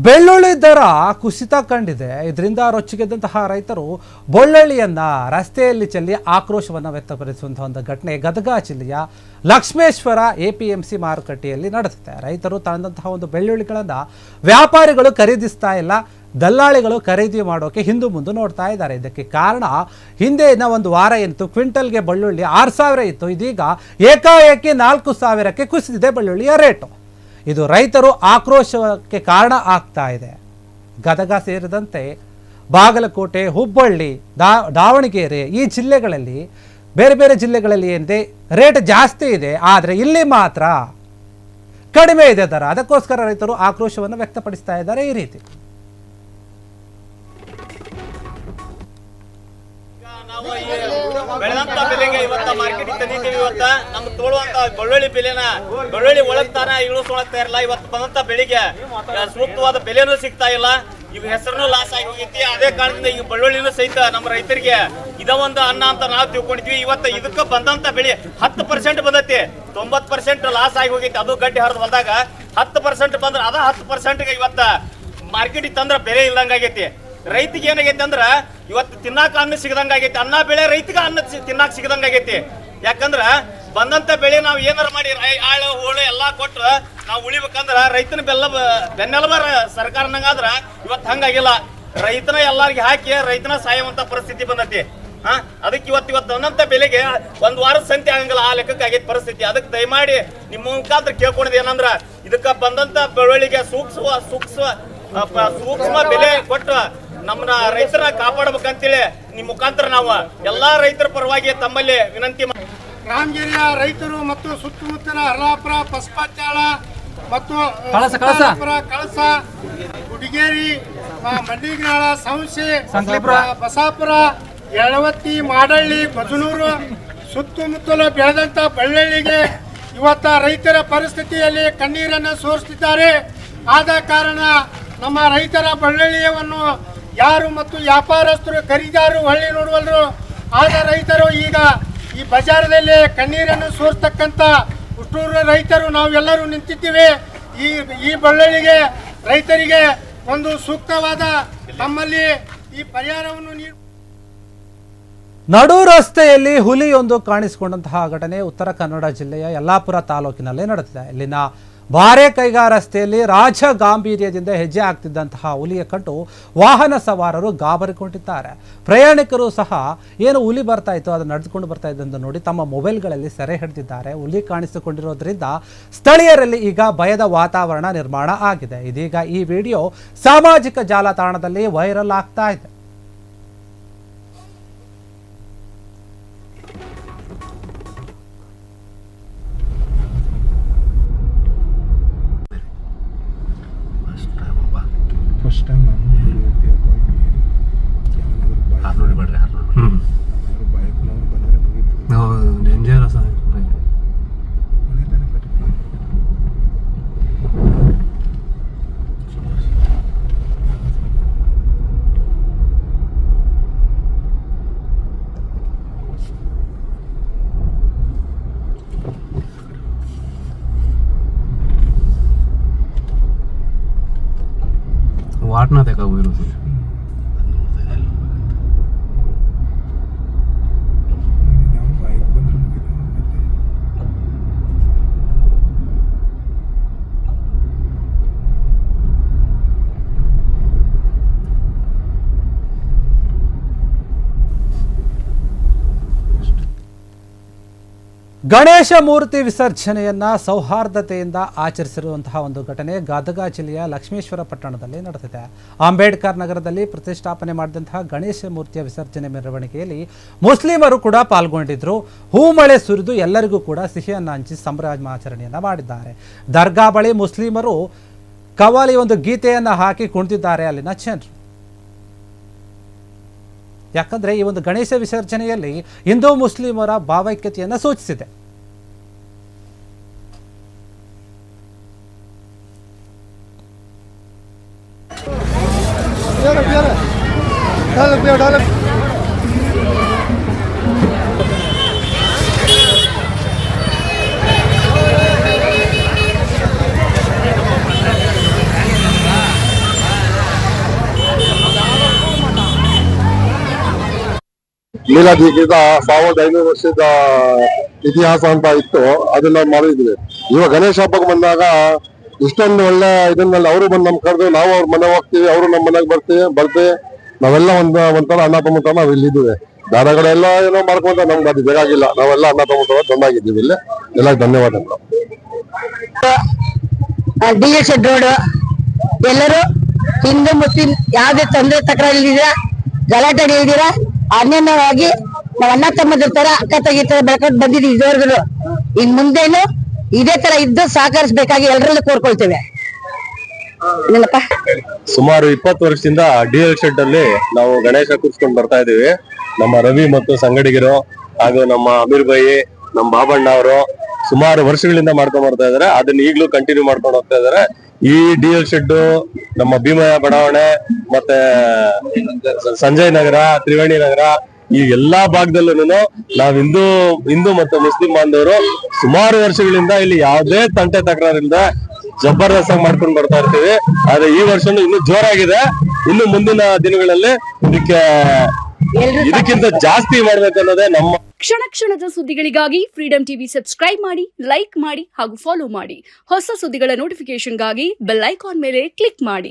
ಬೆಳ್ಳುಳ್ಳಿ ದರ ಕುಸಿತ ಕಂಡಿದೆ. ಇದರಿಂದ ರೊಚ್ಚಿಗೆದ್ದಂತಹ ರೈತರು ಬೆಳ್ಳುಳ್ಳಿಯನ್ನ ರಸ್ತೆಯಲ್ಲಿ ಚೆಲ್ಲಿ ಆಕ್ರೋಶವನ್ನು ವ್ಯಕ್ತಪಡಿಸುವಂತಹ ಒಂದು ಘಟನೆ ಗದಗ ಜಿಲ್ಲೆಯ ಲಕ್ಷ್ಮೇಶ್ವರ ಎಪಿಎಂಸಿ ಮಾರುಕಟ್ಟೆಯಲ್ಲಿ ನಡೆದಿದೆ. ರೈತರು ತಂದಂತಹ ಒಂದು ಬೆಳ್ಳುಳ್ಳಿಗಳನ್ನು ವ್ಯಾಪಾರಿಗಳು ಖರೀದಿಸ್ತಾ ಇಲ್ಲ, ದಲ್ಲಾಳಿಗಳು ಖರೀದಿ ಮಾಡೋಕೆ ಹಿಂದು ಮುಂದೆ ನೋಡ್ತಾ ಇದ್ದಾರೆ. ಇದಕ್ಕೆ ಕಾರಣ ಹಿಂದೆ ಒಂದು ವಾರ ಏನಿತ್ತು ಕ್ವಿಂಟಲ್ಗೆ ಬೆಳ್ಳುಳ್ಳಿ 6,000 ಇತ್ತು, ಇದೀಗ ಏಕಾಏಕಿ 4,000ಕ್ಕೆ ಕುಸಿದಿದೆ ಬೆಳ್ಳುಳ್ಳಿಯ ರೇಟು. ಇದು ರೈತರು ಆಕ್ರೋಶಕ್ಕೆ ಕಾರಣ ಆಗ್ತಾ ಇದೆ. ಗದಗ ಸೇರಿದಂತೆ ಬಾಗಲಕೋಟೆ, ಹುಬ್ಬಳ್ಳಿ, ದಾವಣಗೆರೆ ಈ ಜಿಲ್ಲೆಗಳಲ್ಲಿ ಬೇರೆ ಬೇರೆ ಜಿಲ್ಲೆಗಳಲ್ಲಿ ಏನಿದೆ ರೇಟ್ ಜಾಸ್ತಿ ಇದೆ, ಆದರೆ ಇಲ್ಲಿ ಮಾತ್ರ ಕಡಿಮೆ ಇದೆ ದರ. ಅದಕ್ಕೋಸ್ಕರ ರೈತರು ಆಕ್ರೋಶವನ್ನು ವ್ಯಕ್ತಪಡಿಸ್ತಾ ಇದ್ದಾರೆ ಈ ರೀತಿ. ಬೆಳೆದಂತ ಬೆಲೆಗೆ ಇವತ್ತ ಮಾರ್ಕೆಟ್ ತಂದಿದ್ದೀವಿ. ಇವತ್ತ ನಮ್ಗೆ ತೋಳುವಂತ ಬೆಳ್ಳುಳ್ಳಿ ಬೆಲೆನ ಬೆಳ್ಳುಳ್ಳಿ ಒಳಗ್ತಾನ ಇಳಿಸೋಳಗ್ತಾ ಇರಲ್ಲ. ಇವತ್ತು ಬಂದಂತ ಬೆಳೆಗೆ ಸೂಕ್ತವಾದ ಬೆಲೆನೂ ಸಿಗ್ತಾ ಇಲ್ಲ. ಈಗ ಹೆಸರು ಲಾಸ್ ಆಗಿ ಹೋಗೈತಿ. ಅದೇ ಕಾರಣದಿಂದ ಈಗ ಬೆಳ್ಳುಳ್ಳಿನೂ ಸಹಿತ ನಮ್ಮ ರೈತರಿಗೆ ಇದ ಒಂದು ಅನ್ನ ಅಂತ ನಾವು ತಿಳ್ಕೊಂಡಿದ್ವಿ. ಇವತ್ತು ಇದಕ್ಕೆ ಬಂದಂತ ಬೆಳೆ 10% ಬಂದೈತಿ, 90% ಲಾಸ್ ಆಗಿ ಹೋಗೈತಿ. ಅದು ಗಡ್ಡಿ ಹರಿದು ಬಂದಾಗ 10% ಬಂದ್ರೆ ಅದ 10%ಗೆ ಇವತ್ತ ಮಾರ್ಕೆಟಿಗೆ ತಂದ್ರ ಬೆಲೆ ಇಲ್ದಂಗಾಗೈತಿ. ರೈತಿಗೆ ಏನಾಗೈತಿ ಅಂದ್ರ ಇವತ್ತು ತಿನ್ನಾಕ ಅನ್ನ ಸಿಗದಂಗಾಗೈತಿ. ಅನ್ನ ಬೆಳೆ ರೈತಿಗೆ ಅನ್ನ ತಿನ್ನಾಕ ಸಿಗದಂಗಾಗೈತಿ. ಯಾಕಂದ್ರ ಬಂದಂತ ಬೆಳೆ ನಾವು ಏನಾರ ಮಾಡಿ ಆಳು ಹೋಳು ಎಲ್ಲಾ ಕೊಟ್ಟು ನಾವು ಉಳಿಬೇಕಂದ್ರ ರೈತನ ಬೆನ್ನೆಲುಬ ಸರ್ಕಾರನಂಗಾದ್ರ ಇವತ್ತು ಹಂಗಾಗಿಲ್ಲ. ರೈತನ ಎಲ್ಲಾರ್ಗಿ ಹಾಕಿ ರೈತನ ಸಾಯುವಂತ ಪರಿಸ್ಥಿತಿ ಬಂದೈತಿ. ಅದಕ್ಕೆ ಇವತ್ತು ಬಂದಂತ ಬೆಲೆಗೆ ಒಂದ್ ವಾರದ ಸಂತೆ ಆಗಂಗಿಲ್ಲ, ಆ ಲೆಕ್ಕಕ್ಕೆ ಆಗೈತಿ ಪರಿಸ್ಥಿತಿ. ಅದಕ್ಕೆ ದಯಮಾಡಿ ನಿಮ್ಮ ಮುಖಾಂತರ ಕೇಳ್ಕೊಂಡಿದ್ ಏನಂದ್ರ ಇದಕ್ಕ ಬಂದಂತ ಬೆಳ್ಳುಳ್ಳಿಗೆ ಸೂಕ್ಷ್ಮ ಬೆಲೆ ಕೊಟ್ಟು ನಮ್ಮನ್ನ ರೈತರ ಕಾಪಾಡಬೇಕಂತೇಳಿ ನಿಮ್ಮ ಮುಖಾಂತರ ನಾವು ಎಲ್ಲಾ ರೈತರ ಪರವಾಗಿ ತಮ್ಮಲ್ಲಿ ವಿನಂತಿ. ರಾಮಗಿರಿಯ ರೈತರು ಮತ್ತು ಸುತ್ತಮುತ್ತಲ ಹರ್ಲಾಪುರ, ಪಸ್ಪಾಚಾಳ ಮತ್ತು ಕಳಸ, ಗುಡಿಗೇರಿ, ಮಂಡಿಗ್ನಾಳ, ಸಂಸೆ, ಬಸಾಪುರ, ಯಳವತ್ತಿ, ಮಾಡಳ್ಳಿ, ಬಜನೂರು ಸುತ್ತಮುತ್ತಲು ಬೆಳೆದಂತ ಬೆಳ್ಳುಳ್ಳಿಗೆ ಇವತ್ತ ರೈತರ ಪರಿಸ್ಥಿತಿಯಲ್ಲಿ ಕಣ್ಣೀರನ್ನು ಸೋರಿಸುತ್ತಿದ್ದಾರೆ. ಆದ ಕಾರಣ ನಮ್ಮ ರೈತರ ಬೆಳ್ಳುಳ್ಳಿಯನ್ನು ಯಾರು ಮತ್ತು ವ್ಯಾಪಾರಸ್ಥರು ಖರೀದಾರರು ಹೊಳ್ಳಿ ನೋಡುವಲ್ರು. ಆದ ರೈತರು ಈಗ ಈ ಬಜಾರದಲ್ಲಿ ಕಣ್ಣೀರನ್ನು ಸೋರ್ತಕ್ಕಂಥ ಉಷ್ಟೂರು ರೈತರು ನಾವೆಲ್ಲರೂ ನಿಂತಿದ್ದೀವಿ. ಈ ಬೆಳ್ಳುಳ್ಳಿಗೆ ರೈತರಿಗೆ ಒಂದು ಸೂಕ್ತವಾದ ನಮ್ಮಲ್ಲಿ ಈ ಪರಿಹಾರವನ್ನು ನಡು ರಸ್ತೆಯಲ್ಲಿ ಹುಲಿಯೊಂದು ಕಾಣಿಸಿಕೊಂಡಂತಹ ಘಟನೆ ಉತ್ತರ ಕನ್ನಡ ಜಿಲ್ಲೆಯ ಯಲ್ಲಾಪುರ ತಾಲೂಕಿನಲ್ಲಿ ನಡೆದಿದೆ. ಇಲ್ಲಿನ ಬಾರೆಕೈಗಾರ ರಸ್ತೆಯಲ್ಲಿ ರಾಜ ಗಾಂಭೀರ್ಯದಿಂದ ಹೆಜ್ಜೆ ಹಾಕ್ತಿದ್ದಂತಹ ಹುಲಿಯ ಕಂಡು ವಾಹನ ಸವಾರರು ಗಾಬರಿಕೊಂಡಿದ್ದಾರೆ. ಪ್ರಯಾಣಿಕರು ಸಹ ಏನು ಹುಲಿ ಬರ್ತಾ ಇತ್ತು ಅದು ನಡೆದುಕೊಂಡು ಬರ್ತಾ ಇದ್ದಂತ ನೋಡಿ ತಮ್ಮ ಮೊಬೈಲ್ಗಳಲ್ಲಿ ಸೆರೆ ಹಿಡಿದಿದ್ದಾರೆ. ಹುಲಿ ಕಾಣಿಸಿಕೊಂಡಿರೋದ್ರಿಂದ ಸ್ಥಳೀಯರಲ್ಲಿ ಈಗ ಭಯದ ವಾತಾವರಣ ನಿರ್ಮಾಣ ಆಗಿದೆ. ಇದೀಗ ಈ ವಿಡಿಯೋ ಸಾಮಾಜಿಕ ಜಾಲತಾಣದಲ್ಲಿ ವೈರಲ್ ಆಗ್ತಾ ಇದೆ. वाटना का वैरू ಗಣೇಶ ಮೂರ್ತಿ ವಿಸರ್ಜನೆಯನ್ನ ಸೌಹಾರ್ದತೆಯಿಂದ ಆಚರಿಸಿರುವಂತಹ ಒಂದು ಘಟನೆ ಗದಗ ಜಿಲ್ಲೆಯ ಲಕ್ಷ್ಮೇಶ್ವರ ಪಟ್ಟಣದಲ್ಲಿ ನಡೆದಿದೆ. ಅಂಬೇಡ್ಕರ್ ನಗರದಲ್ಲಿ ಪ್ರತಿಷ್ಠಾಪನೆ ಮಾಡಿದಂತಹ ಗಣೇಶ ಮೂರ್ತಿಯ ವಿಸರ್ಜನೆ ಮೆರವಣಿಗೆಯಲ್ಲಿ ಮುಸ್ಲಿಮರು ಕೂಡ ಪಾಲ್ಗೊಂಡಿದ್ರು. ಹೂಮಳೆ ಸುರಿದು ಎಲ್ಲರಿಗೂ ಕೂಡ ಸಿಹಿಯನ್ನು ಹಂಚಿ ಸಂಭ್ರಮಾಚರಣೆಯನ್ನ ಮಾಡಿದ್ದಾರೆ. ದರ್ಗಾ ಬಳಿ ಮುಸ್ಲಿಮರು ಕವಾಲಿ ಒಂದು ಗೀತೆಯನ್ನ ಹಾಕಿ ಕುಣಿದಿದ್ದಾರೆ ಅಲ್ಲಿನ ಜನರು. ಯಾಕಂದ್ರೆ ಈ ಒಂದು ಗಣೇಶ ವಿಸರ್ಜನೆಯಲ್ಲಿ ಹಿಂದೂ ಮುಸ್ಲಿಮರ ಭಾವೈಕ್ಯತೆಯನ್ನು ಸೂಚಿಸಿದೆ. ಲೀಲಾದೀಕ್ಷಿತ 1500 ವರ್ಷದ ಇತಿಹಾಸ ಅಂತ ಇತ್ತು, ಅದನ್ನ ಮಾಡಿದ್ವಿ. ಇವಾಗ ಗಣೇಶ ಹಬ್ಬಕ್ಕೆ ಬಂದಾಗ ಇಷ್ಟೊಂದು ಒಳ್ಳೆ ಇದನ್ನೆಲ್ಲ ಅವರು ಬಂದು ನಮ್ ಕರೆದು ನಾವು ಅವ್ರ ಮನೆ ಹೋಗ್ತೀವಿ, ಅವರು ನಮ್ಮ ಮನೆಗೆ ಬರ್ತೀವಿ. ನಾವೆಲ್ಲ ಒಂಥರ ಅಣ್ಣ ತಮ್ಮ ನಾವ್ ಇಲ್ಲಿದ್ದೀವಿ. ಬೇರೆ ಕಡೆ ಎಲ್ಲ ಏನೋ ಮಾಡ್ಕೊಂತ ನಮ್ಗೆ ಅದು ಬೇಕಾಗಿಲ್ಲ. ನಾವೆಲ್ಲ ಅಣ್ಣ ತಮ್ಮ ಚೆನ್ನಾಗಿದ್ದೀವಿ. ಇಲ್ಲಿ ಎಲ್ಲ ಧನ್ಯವಾದಗಳು. ಡಿ.ಎಲ್. ಶೆಡ್ ರೋಡ್ ಎಲ್ಲರೂ ಹಿಂದೂ ಮುಸ್ಲಿಂ ಯಾವ್ದೇ ತೊಂದರೆ ತಕರಾರಿದ್ದೀರಾ, ಗಲಾಟೆ ಇದ್ದೀರಾ, ಅನ್ಯವಾಗಿ ನಾವ್ ಅಣ್ಣ ತಮ್ಮದ್ರ ತರ ಅಕ್ಕ ತಂಗಿ ತರ ಬೆಳ್ಕೊಂಡು ಬಂದಿದ್ದೀವಿ ಇದುವರೆಗೂ. ಇನ್ ಮುಂದೇನು ಇದೇ ತರ ಇದ್ದು ಸಹಕರಿಸಬೇಕಾಗಿ ಎಲ್ಲರಲ್ಲೂ ಕೋರ್ಕೊಳ್ತೇವೆ. ಸುಮಾರು 20 ವರ್ಷದಿಂದ ಡಿ.ಎಲ್. ಶೆಡ್ ಅಲ್ಲಿ ನಾವು ಗಣೇಶ ಕೂರ್ಸ್ಕೊಂಡು ಬರ್ತಾ ಇದೀವಿ. ನಮ್ಮ ರವಿ ಮತ್ತು ಸಂಗಡಿಗರು ಹಾಗೂ ನಮ್ಮ ಅಮೀರ್ ಭಾಯಿ, ನಮ್ಮ ಬಾಬಣ್ಣ ಅವರು ಸುಮಾರು ವರ್ಷಗಳಿಂದ ಮಾಡ್ಕೊಂಡ್ ಬರ್ತಾ ಇದಾರೆ. ಅದನ್ನ ಈಗಲೂ ಕಂಟಿನ್ಯೂ ಮಾಡ್ಕೊಂಡು ಹೋಗ್ತಾ ಇದಾರೆ. ಈ ಡಿ.ಎಲ್. ಶೆಡ್ ನಮ್ಮ ಭೀಮಯ್ಯ ಬಡಾವಣೆ ಮತ್ತೆ ಸಂಜಯ್ ನಗರ, ತ್ರಿವೇಣಿ ನಗರ ಈ ಎಲ್ಲಾ ಭಾಗದಲ್ಲೂ ನಾವ್ ಹಿಂದೂ ಮತ್ತು ಮುಸ್ಲಿಂ ಬಾಂಧವರು ಸುಮಾರು ವರ್ಷಗಳಿಂದ ಇಲ್ಲಿ ಯಾವುದೇ ತಂಟೆ ತಕರಾರಿಲ್ಲದೆ ಜಬರ್ದಸ್ತ್ ಆಗಿ ಮಾಡ್ಕೊಂಡು ಬರ್ತಾ ಇರ್ತೀವಿ. ಆದ್ರೆ ಈ ವರ್ಷನೂ ಇನ್ನೂ ಜೋರಾಗಿದೆ. ಇನ್ನು ಮುಂದಿನ ದಿನಗಳಲ್ಲಿ ಇದಕ್ಕಿಂತ ಜಾಸ್ತಿ ಮಾಡ್ಬೇಕು ಅನ್ನೋದೇ ನಮ್ಮ. ಕ್ಷಣ ಕ್ಷಣದ ಸುದ್ದಿಗಳಿಗಾಗಿ ಫ್ರೀಡಂ ಟಿವಿ ಸಬ್ಸ್ಕ್ರೈಬ್ ಮಾಡಿ, ಲೈಕ್ ಮಾಡಿ ಹಾಗೂ ಫಾಲೋ ಮಾಡಿ. ಹೊಸ ಸುದ್ದಿಗಳ ನೋಟಿಫಿಕೇಶನ್ಗಾಗಿ ಬೆಲ್ ಐಕಾನ್ ಮೇಲೆ ಕ್ಲಿಕ್ ಮಾಡಿ.